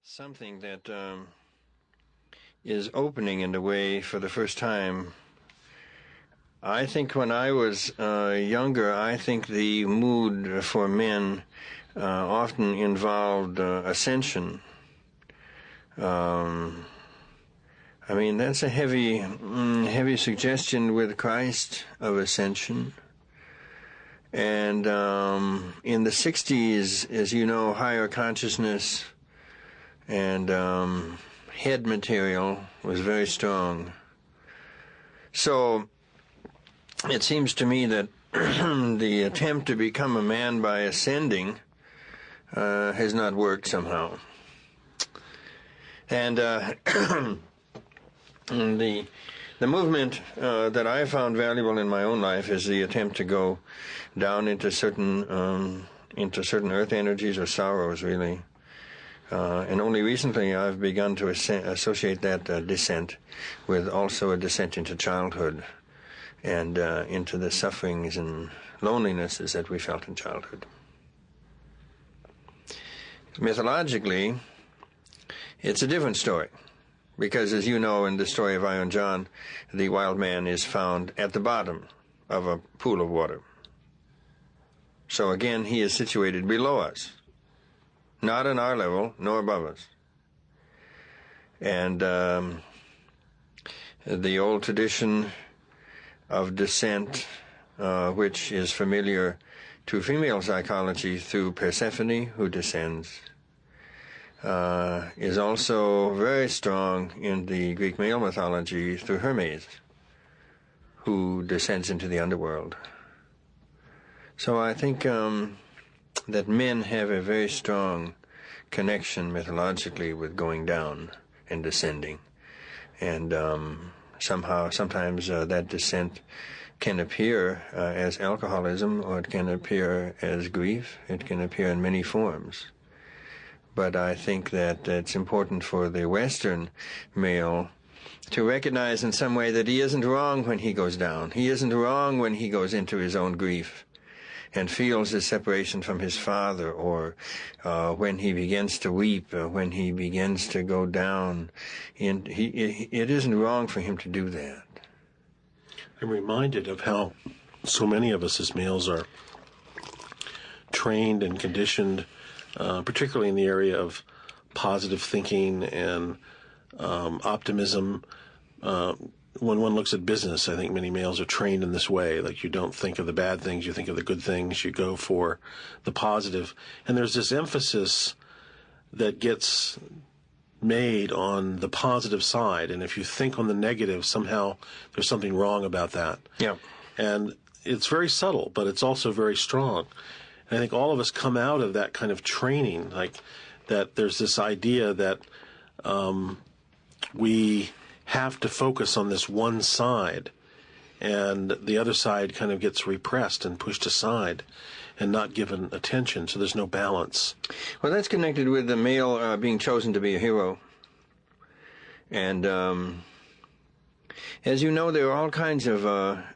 something that is opening in a way for the first time. I think when I was younger, I think the mood for men often involved ascension. I mean, that's a heavy suggestion with Christ of ascension. And in the 60s, as you know, higher consciousness and head material was very strong. So it seems to me that the attempt to become a man by ascending has not worked somehow. And the movement that I found valuable in my own life is the attempt to go down into certain earth energies or sorrows, really. And only recently I've begun to associate that descent with also a descent into childhood and into the sufferings and lonelinesses that we felt in childhood. Mythologically, it's a different story, because as you know in the story of Iron John, the wild man is found at the bottom of a pool of water. So again, he is situated below us, not on our level, nor above us. And the old tradition of descent, which is familiar to female psychology through Persephone, who descends, is also very strong in the Greek male mythology through Hermes, who descends into the underworld. So I think that men have a very strong connection mythologically with going down and descending. And sometimes that descent can appear as alcoholism, or it can appear as grief. It can appear in many forms. But I think that it's important for the Western male to recognize in some way that he isn't wrong when he goes down. He isn't wrong when he goes into his own grief and feels his separation from his father, or when he begins to weep, when he begins to go down. It isn't wrong for him to do that. I'm reminded of how so many of us as males are trained and conditioned, particularly in the area of positive thinking and optimism. When one looks at business, I think many males are trained in this way. Like, you don't think of the bad things, you think of the good things, you go for the positive. And there's this emphasis that gets made on the positive side. And if you think on the negative, somehow there's something wrong about that. Yeah. And it's very subtle, but it's also very strong. And I think all of us come out of that kind of training, like that there's this idea that we have to focus on this one side, and the other side kind of gets repressed and pushed aside and not given attention, so there's no balance. Well, that's connected with the male being chosen to be a hero. And as you know, there are all kinds of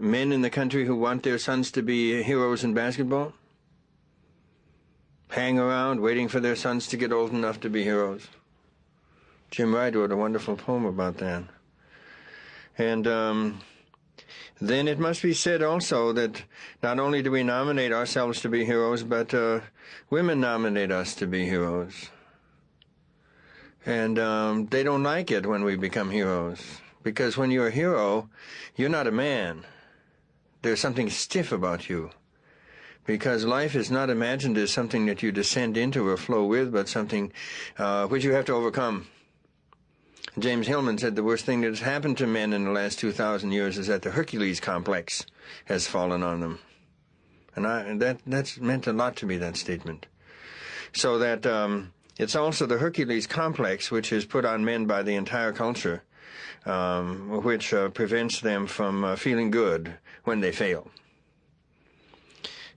men in the country who want their sons to be heroes in basketball, hang around waiting for their sons to get old enough to be heroes. Jim Wright wrote a wonderful poem about that. And then it must be said also that not only do we nominate ourselves to be heroes, but women nominate us to be heroes. And they don't like it when we become heroes, because when you're a hero, you're not a man. There's something stiff about you, because life is not imagined as something that you descend into or flow with, but something which you have to overcome. James Hillman said the worst thing that has happened to men in the last 2,000 years is that the Hercules complex has fallen on them. And that's meant a lot to me, that statement. So that it's also the Hercules complex which is put on men by the entire culture, which prevents them from feeling good when they fail.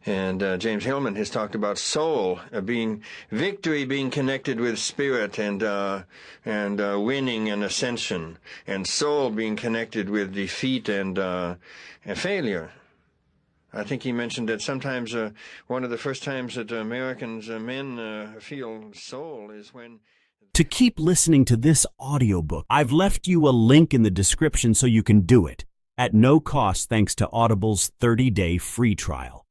And James Hillman has talked about soul victory being connected with spirit and winning and ascension, and soul being connected with defeat and failure. I think he mentioned that sometimes one of the first times that Americans, men, feel soul is when To keep listening to this audiobook, I've left you a link in the description so you can do it at no cost thanks to Audible's 30-day free trial.